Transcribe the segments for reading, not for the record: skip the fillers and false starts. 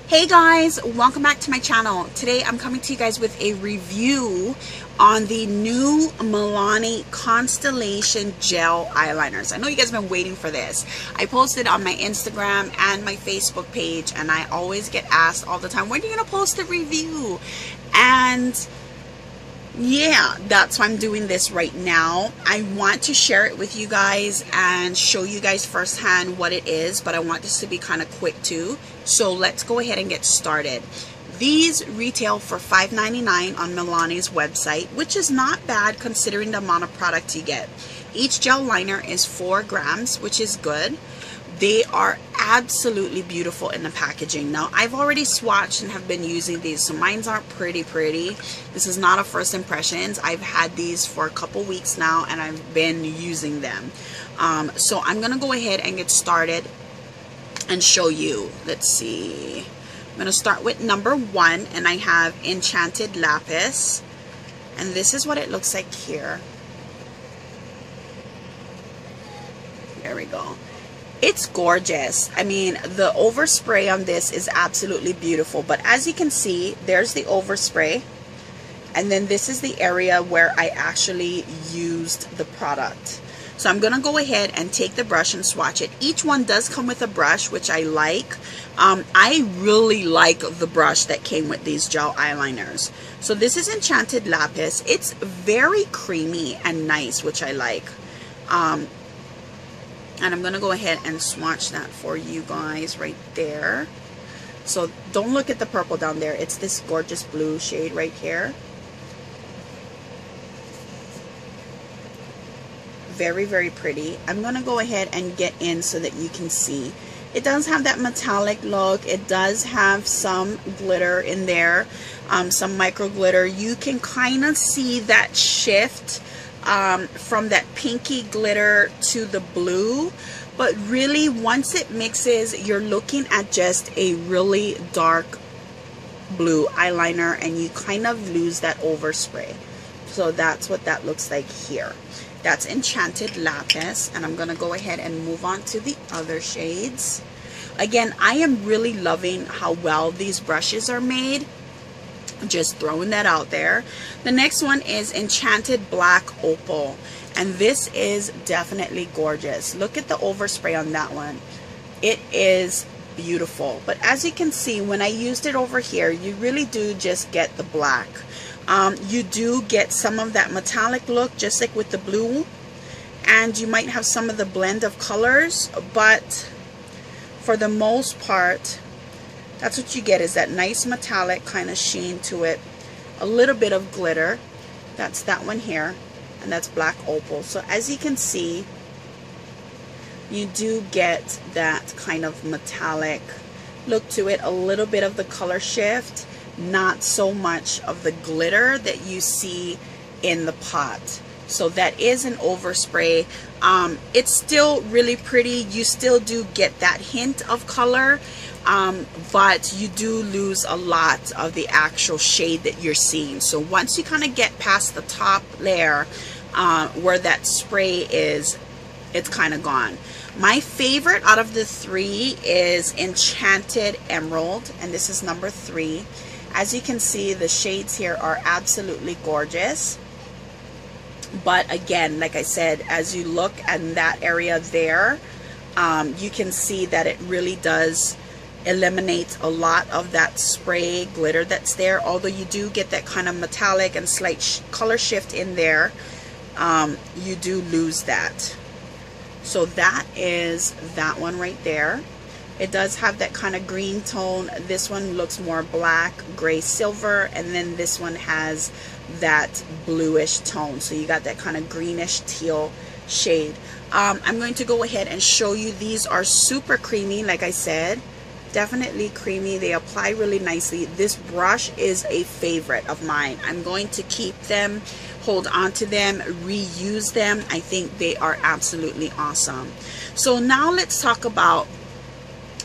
Hey guys, welcome back to my channel. Today I'm coming to you guys with a review on the new Milani Constellation gel eyeliners. I know you guys have been waiting for this. I posted on my Instagram and my Facebook page, and I always get asked all the time, when are you going to post a review? And yeah, that's why I'm doing this right now. I want to share it with you guys and show you guys firsthand what it is, but I want this to be kind of quick too. So let's go ahead and get started. These retail for $5.99 on Milani's website, which is not bad considering the amount of product you get. Each gel liner is 4 grams, which is good. They are absolutely beautiful in the packaging. Now, I've already swatched and have been using these, so mines aren't pretty. This is not a first impressions. I've had these for a couple weeks now, and I've been using them. So I'm going to go ahead and get started and show you. Let's see. I'm going to start with number 1, and I have Enchanted Lapis. And this is what it looks like here. There we go. It's gorgeous. I mean, the overspray on this is absolutely beautiful. But as you can see, there's the overspray. And then this is the area where I actually used the product. So I'm going to go ahead and take the brush and swatch it. Each one does come with a brush, which I like. I really like the brush that came with these gel eyeliners. So this is Enchanted Lapis. It's very creamy and nice, which I like. And I'm going to go ahead and swatch that for you guys right there. So don't look at the purple down there. It's this gorgeous blue shade right here. Very, very pretty. I'm going to go ahead and get in so that you can see. It does have that metallic look. It does have some glitter in there, some micro glitter. You can kind of see that shift from that pinky glitter to the blue, but really once it mixes, you're looking at just a really dark blue eyeliner, and you kind of lose that overspray. So that's what that looks like here. That's Enchanted Lapis, and I'm going to go ahead and move on to the other shades. Again, I am really loving how well these brushes are made. Just throwing that out there. The next one is Enchanted Black Opal, and this is definitely gorgeous. Look at the overspray on that one. It is beautiful, but as you can see, when I used it over here, you really do just get the black. You do get some of that metallic look, just like with the blue, and you might have some of the blend of colors, but for the most part, that's what you get, is that nice metallic kind of sheen to it. A little bit of glitter. That's that one here. And that's Black Opal. So as you can see, you do get that kind of metallic look to it. A little bit of the color shift. Not so much of the glitter that you see in the pot. So that is an overspray. It's still really pretty. You still do get that hint of color. But you do lose a lot of the actual shade that you're seeing. So once you kind of get past the top layer where that spray is, it's kind of gone. My favorite out of the 3 is Enchanted Emerald, and this is number 3. As you can see, the shades here are absolutely gorgeous. But again, like I said, as you look in that area there, you can see that it really does eliminate a lot of that spray glitter that's there. Although you do get that kind of metallic and slight color shift in there, you do lose that. So that is that one right there. It does have that kind of green tone. This one looks more black, gray, silver, and then this one has that bluish tone. So you got that kind of greenish teal shade. I'm going to go ahead and show you. These are super creamy, like I said. Definitely creamy. They apply really nicely. This brush is a favorite of mine. I'm going to keep them, hold on to them, reuse them. I think they are absolutely awesome. So now let's talk about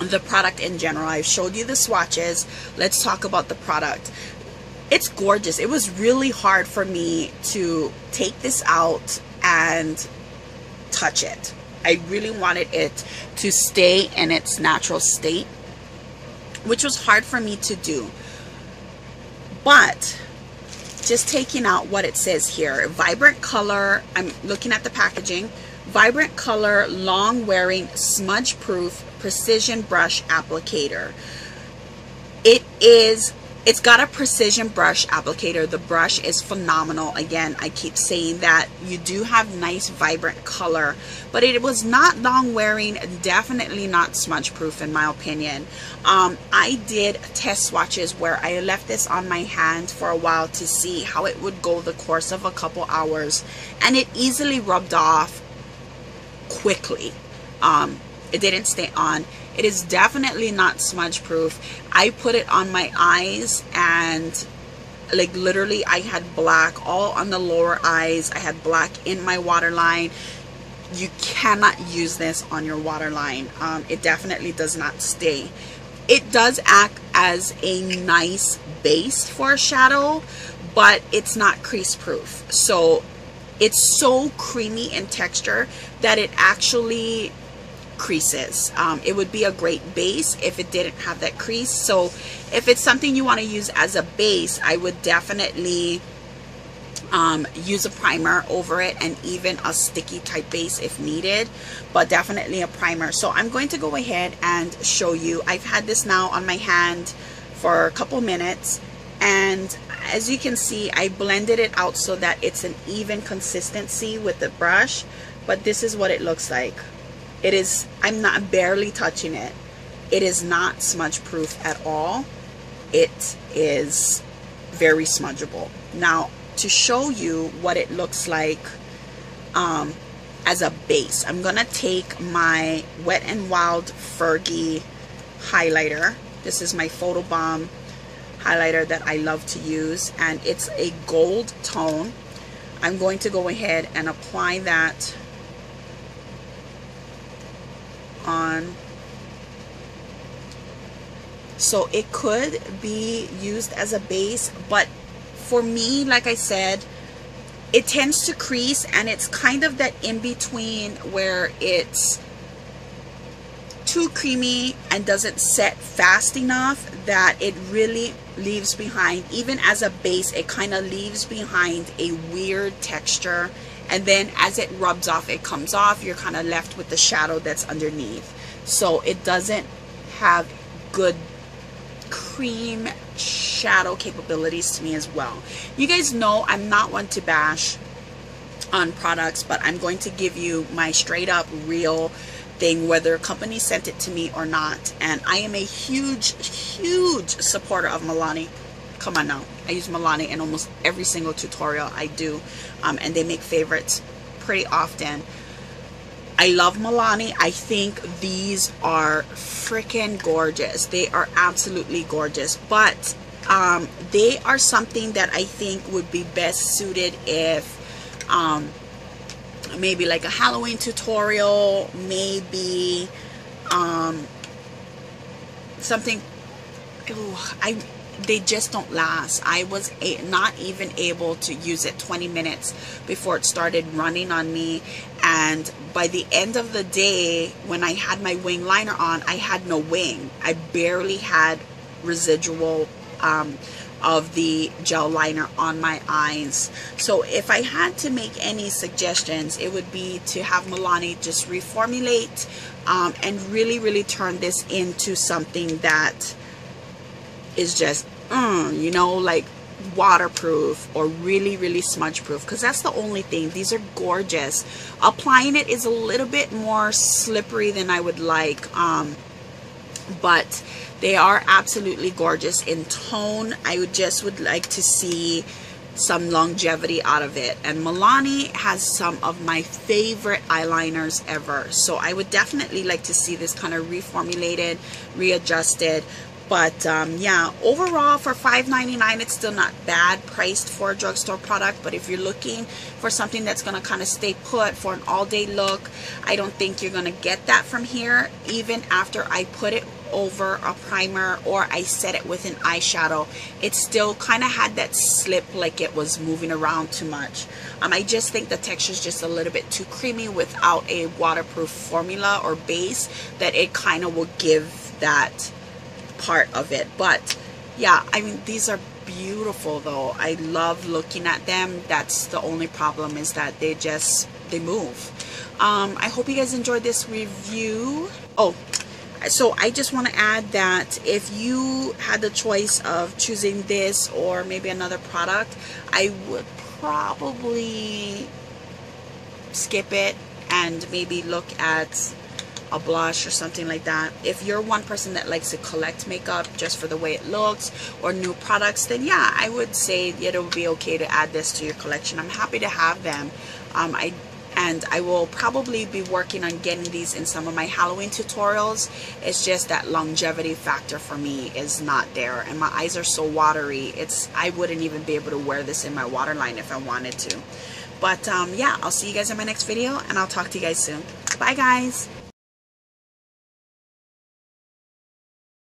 the product in general. I've showed you the swatches. Let's talk about the product. It's gorgeous. It was really hard for me to take this out and touch it. I really wanted it to stay in its natural state. which was hard for me to do. But just taking out what it says here, vibrant color, I'm looking at the packaging, vibrant color, long wearing, smudge proof, precision brush applicator. It's got a precision brush applicator. The brush is phenomenal. Again, I keep saying that. You do have nice vibrant color, but it was not long wearing, definitely not smudge proof in my opinion. I did test swatches where I left this on my hand for a while to see how it would go the course of a couple hours, and it easily rubbed off quickly. It didn't stay on. It is definitely not smudge proof. I put it on my eyes and like literally I had black all on the lower eyes. I had black in my waterline. You cannot use this on your waterline. It definitely does not stay. It does act as a nice base for a shadow, but it's not crease proof. So it's so creamy in texture that it actually creases. It would be a great base if it didn't have that crease. So if it's something you want to use as a base, I would definitely use a primer over it, and even a sticky type base if needed, but definitely a primer. So I'm going to go ahead and show you. I've had this now on my hand for a couple minutes, and as you can see, I blended it out so that it's an even consistency with the brush, but this is what it looks like. It is, I'm not barely touching it. It is not smudge proof at all. It is very smudgeable. Now, to show you what it looks like as a base, I'm gonna take my Wet n Wild Fergie highlighter. This is my Photobomb highlighter that I love to use, and it's a gold tone. I'm going to go ahead and apply that on. So it could be used as a base, but for me, like I said, it tends to crease, and it's kind of that in between where it's too creamy and doesn't set fast enough that it really leaves behind, even as a base, it kind of leaves behind a weird texture. And then as it rubs off, it comes off, you're kind of left with the shadow that's underneath. So it doesn't have good cream shadow capabilities to me as well. You guys know I'm not one to bash on products, but I'm going to give you my straight up real thing, whether a company sent it to me or not. And I am a huge supporter of Milani. Come on now, I use Milani in almost every single tutorial I do, and they make favorites pretty often. I love Milani. I think these are freaking gorgeous. They are absolutely gorgeous, but they are something that I think would be best suited if maybe like a Halloween tutorial, maybe something. They just don't last. I was not even able to use it 20 minutes before it started running on me, and by the end of the day, when I had my wing liner on, I had no wing. I barely had residual of the gel liner on my eyes. So if I had to make any suggestions, it would be to have Milani just reformulate and really turn this into something that is just you know, like waterproof or really smudge proof, because that's the only thing. These are gorgeous. Applying it is a little bit more slippery than I would like, but they are absolutely gorgeous in tone. I would like to see some longevity out of it, and Milani has some of my favorite eyeliners ever, so I would definitely like to see this kind of reformulated, readjusted. But yeah, overall for $5.99, it's still not bad priced for a drugstore product. But if you're looking for something that's going to kind of stay put for an all-day look, I don't think you're going to get that from here. Even after I put it over a primer or I set it with an eyeshadow, it still kind of had that slip, like it was moving around too much. I just think the texture is just a little bit too creamy without a waterproof formula or base, that it kind of will give that part of it. But yeah, I mean, these are beautiful though. I love looking at them. That's the only problem, is that they move. I hope you guys enjoyed this review. Oh, so I just want to add that if you had the choice of choosing this or maybe another product, I would probably skip it and maybe look at a blush or something like that. If you're one person that likes to collect makeup just for the way it looks or new products, then yeah, I would say it would be okay to add this to your collection. I'm happy to have them. I will probably be working on getting these in some of my Halloween tutorials. It's just that longevity factor for me is not there, and my eyes are so watery. I wouldn't even be able to wear this in my waterline if I wanted to. But yeah, I'll see you guys in my next video, and I'll talk to you guys soon. Bye guys.